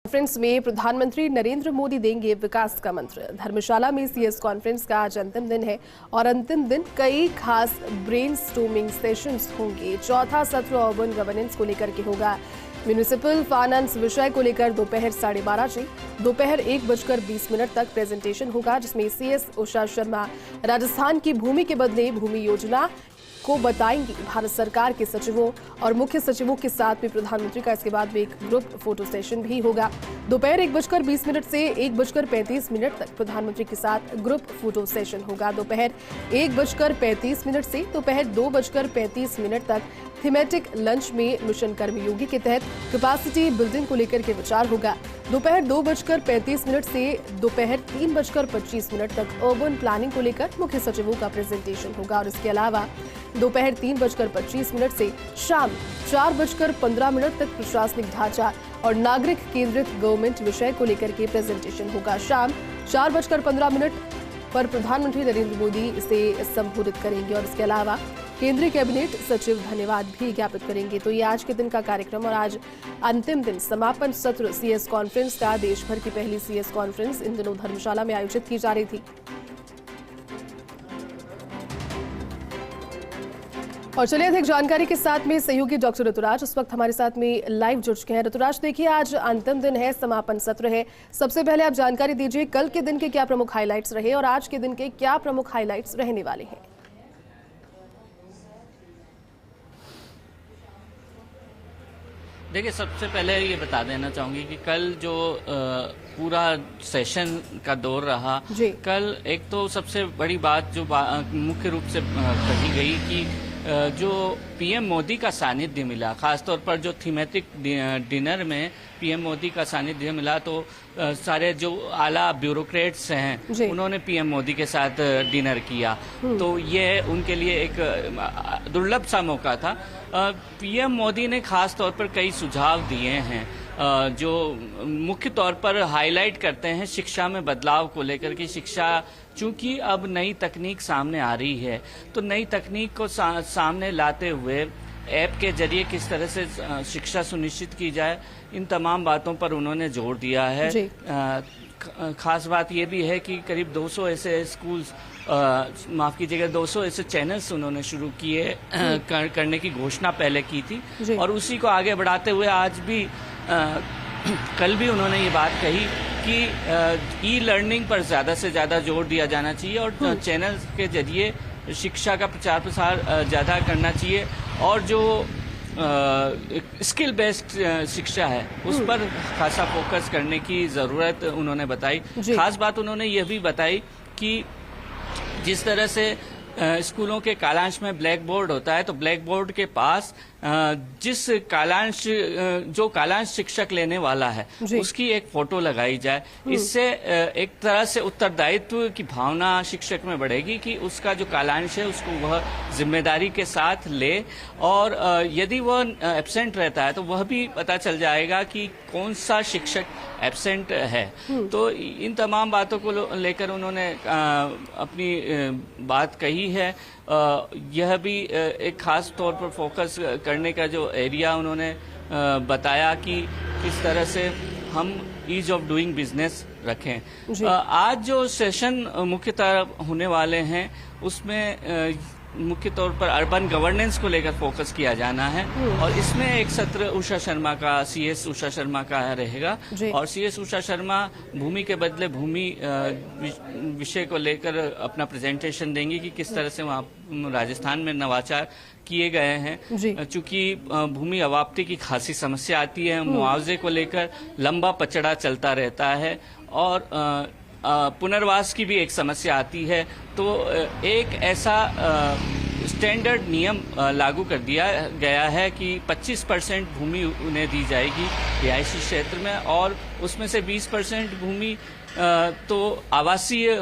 Conference में प्रधानमंत्री नरेंद्र मोदी देंगे विकास का मंत्र। धर्मशाला में सीएस कॉन्फ्रेंस का आज अंतिम दिन है और अंतिम दिन कई खास ब्रेनस्टॉर्मिंग सेशंस होंगे। चौथा सत्र अर्बन गवर्नेंस को लेकर के होगा। म्यूनिसिपल फाइनेंस विषय को लेकर दोपहर 12:30 से दोपहर 1:20 तक प्रेजेंटेशन होगा, जिसमें सीएस उषा शर्मा राजस्थान की भूमि के बदले भूमि योजना को बताएंगी भारत सरकार के सचिवों और मुख्य सचिवों के साथ में प्रधानमंत्री का। इसके बाद में एक ग्रुप फोटो सेशन भी होगा। दोपहर 1:20 से 1:35 तक प्रधानमंत्री के साथ ग्रुप फोटो सेशन होगा। दोपहर 1:35 से दोपहर 2:35 तक थीमेटिक लंच में मिशन कर्मयोगी के तहत कैपेसिटी बिल्डिंग को लेकर के विचार होगा। दोपहर 2:35 से दोपहर 3:25 तक अर्बन प्लानिंग को लेकर मुख्य सचिवों का प्रेजेंटेशन होगा और इसके अलावा दोपहर 3:25 से शाम 4:15 तक प्रशासनिक ढांचा और नागरिक केंद्रित गवर्नमेंट विषय को लेकर के प्रेजेंटेशन होगा। शाम 4:15 पर प्रधानमंत्री नरेंद्र मोदी इसे संबोधित करेंगे और इसके अलावा केंद्रीय कैबिनेट सचिव धन्यवाद भी ज्ञापित करेंगे। तो ये आज के दिन का कार्यक्रम और आज अंतिम दिन समापन सत्र सीएस कॉन्फ्रेंस का। देश भर की पहली सीएस कॉन्फ्रेंस इन दिनों धर्मशाला में आयोजित की जा रही थी। और चलिए अधिक जानकारी के साथ में सहयोगी डॉक्टर ऋतुराज इस वक्त हमारे साथ में लाइव जुड़ चुके हैं। ऋतुराज, देखिए आज अंतिम दिन है, समापन सत्र है। सबसे पहले आप जानकारी दीजिए कल के दिन के क्या प्रमुख हाइलाइट्स रहे और आज के दिन के क्या प्रमुख हाइलाइट्स रहने वाले हैं। देखिए, सबसे पहले ये बता देना चाहूँगी कि कल जो पूरा सेशन का दौर रहा, कल एक तो सबसे बड़ी बात जो मुख्य रूप से कही गई कि जो पीएम मोदी का सानिध्य मिला, खासतौर पर जो थीमेटिक डिनर में पीएम मोदी का सानिध्य मिला, तो सारे जो आला ब्यूरोक्रेट्स हैं उन्होंने पीएम मोदी के साथ डिनर किया। तो ये उनके लिए एक दुर्लभ सा मौका था। पीएम मोदी ने खास तौर पर कई सुझाव दिए हैं जो मुख्य तौर पर हाईलाइट करते हैं शिक्षा में बदलाव को लेकर कि शिक्षा चूंकि अब नई तकनीक सामने आ रही है, तो नई तकनीक को सामने लाते हुए ऐप के जरिए किस तरह से शिक्षा सुनिश्चित की जाए, इन तमाम बातों पर उन्होंने जोर दिया है। खास बात यह भी है कि करीब 200 ऐसे स्कूल्स माफ कीजिएगा 200 ऐसे चैनल्स उन्होंने शुरू किए करने की घोषणा पहले की थी और उसी को आगे बढ़ाते हुए आज भी कल भी उन्होंने ये बात कही कि ई लर्निंग पर ज़्यादा से ज़्यादा जोर दिया जाना चाहिए और चैनल्स के जरिए शिक्षा का प्रचार प्रसार ज़्यादा करना चाहिए और जो स्किल बेस्ड शिक्षा है उस पर खासा फोकस करने की ज़रूरत उन्होंने बताई। खास बात उन्होंने यह भी बताई कि जिस तरह से स्कूलों के कालांश में ब्लैक बोर्ड होता है, तो ब्लैक बोर्ड के पास जिस कालांश जो कालांश शिक्षक लेने वाला है उसकी एक फोटो लगाई जाए। इससे एक तरह से उत्तरदायित्व की भावना शिक्षक में बढ़ेगी कि उसका जो कालांश है उसको वह जिम्मेदारी के साथ ले और यदि वह एब्सेंट रहता है तो वह भी पता चल जाएगा कि कौन सा शिक्षक एब्सेंट है। तो इन तमाम बातों को लेकर उन्होंने अपनी बात कही है। यह भी एक खास तौर पर फोकस करने का जो एरिया उन्होंने बताया कि किस तरह से हम ईज ऑफ डूइंग बिजनेस रखें। आज जो सेशन मुख्यतः होने वाले हैं उसमें मुख्य तौर पर अर्बन गवर्नेंस को लेकर फोकस किया जाना है और इसमें एक सत्र उषा शर्मा का सीएस उषा शर्मा का रहेगा और सीएस उषा शर्मा भूमि के बदले भूमि विषय को लेकर अपना प्रेजेंटेशन देंगे कि किस तरह से वहाँ राजस्थान में नवाचार किए गए हैं। चूंकि भूमि अवाप्ति की खासी समस्या आती है, मुआवजे को लेकर लंबा पचड़ा चलता रहता है और पुनर्वास की भी एक समस्या आती है। तो एक ऐसा स्टैंडर्ड नियम लागू कर दिया गया है कि 25% भूमि उन्हें दी जाएगी रिहायशी क्षेत्र में और उसमें से 20% भूमि तो आवासीय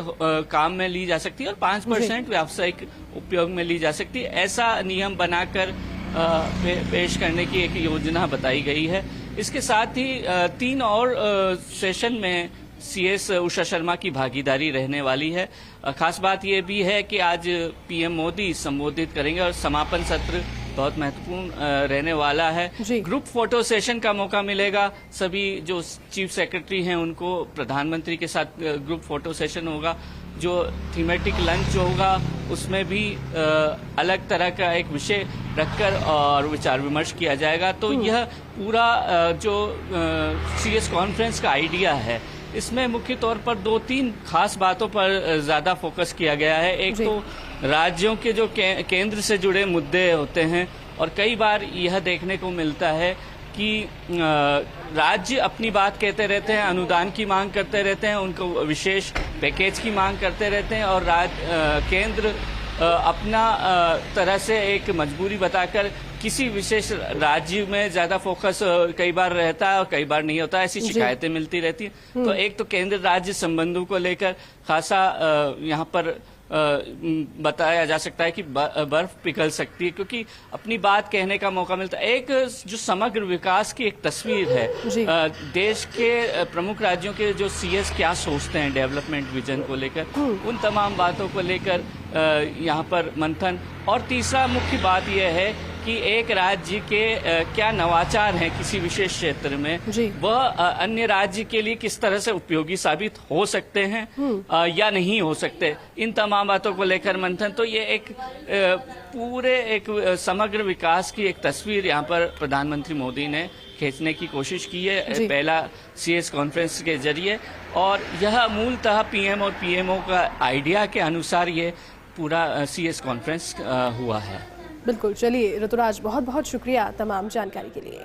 काम में ली जा सकती है और 5% व्यावसायिक उपयोग में ली जा सकती है। ऐसा नियम बनाकर पेश करने की एक योजना बताई गई है। इसके साथ ही 3 और सेशन में सीएस उषा शर्मा की भागीदारी रहने वाली है। खास बात यह भी है कि आज पीएम मोदी संबोधित करेंगे और समापन सत्र बहुत महत्वपूर्ण रहने वाला है। जी। ग्रुप फोटो सेशन का मौका मिलेगा, सभी जो चीफ सेक्रेटरी हैं उनको प्रधानमंत्री के साथ ग्रुप फोटो सेशन होगा। जो थीमेटिक लंच होगा उसमें भी अलग तरह का एक विषय रखकर और विचार विमर्श किया जाएगा। तो यह पूरा जो CS कॉन्फ्रेंस का आइडिया है, इसमें मुख्य तौर पर 2-3 खास बातों पर ज्यादा फोकस किया गया है। एक तो राज्यों के जो केंद्र से जुड़े मुद्दे होते हैं, और कई बार यह देखने को मिलता है कि राज्य अपनी बात कहते रहते हैं, अनुदान की मांग करते रहते हैं, उनको विशेष पैकेज की मांग करते रहते हैं, और केंद्र अपना तरह से एक मजबूरी बताकर किसी विशेष राज्य में ज्यादा फोकस कई बार रहता है और कई बार नहीं होता। ऐसी शिकायतें मिलती रहती हैं। तो एक तो केंद्र राज्य संबंधों को लेकर खासा यहाँ पर बताया जा सकता है कि बर्फ पिघल सकती है, क्योंकि अपनी बात कहने का मौका मिलता है। एक जो समग्र विकास की एक तस्वीर है, देश के प्रमुख राज्यों के जो CS क्या सोचते हैं डेवलपमेंट विजन को लेकर, उन तमाम बातों को लेकर यहाँ पर मंथन। और तीसरा मुख्य बात यह है कि एक राज्य के क्या नवाचार हैं किसी विशेष क्षेत्र में, वह अन्य राज्य के लिए किस तरह से उपयोगी साबित हो सकते हैं या नहीं हो सकते, इन तमाम बातों को लेकर मंथन। तो ये एक पूरे एक समग्र विकास की एक तस्वीर यहाँ पर प्रधानमंत्री मोदी ने खींचने की कोशिश की है पहला CS कॉन्फ्रेंस के जरिए, और यह मूलतः PM और PMO का आइडिया के अनुसार ये पूरा CS कॉन्फ्रेंस हुआ है। बिल्कुल। चलिए ऋतुराज, बहुत बहुत शुक्रिया तमाम जानकारी के लिए।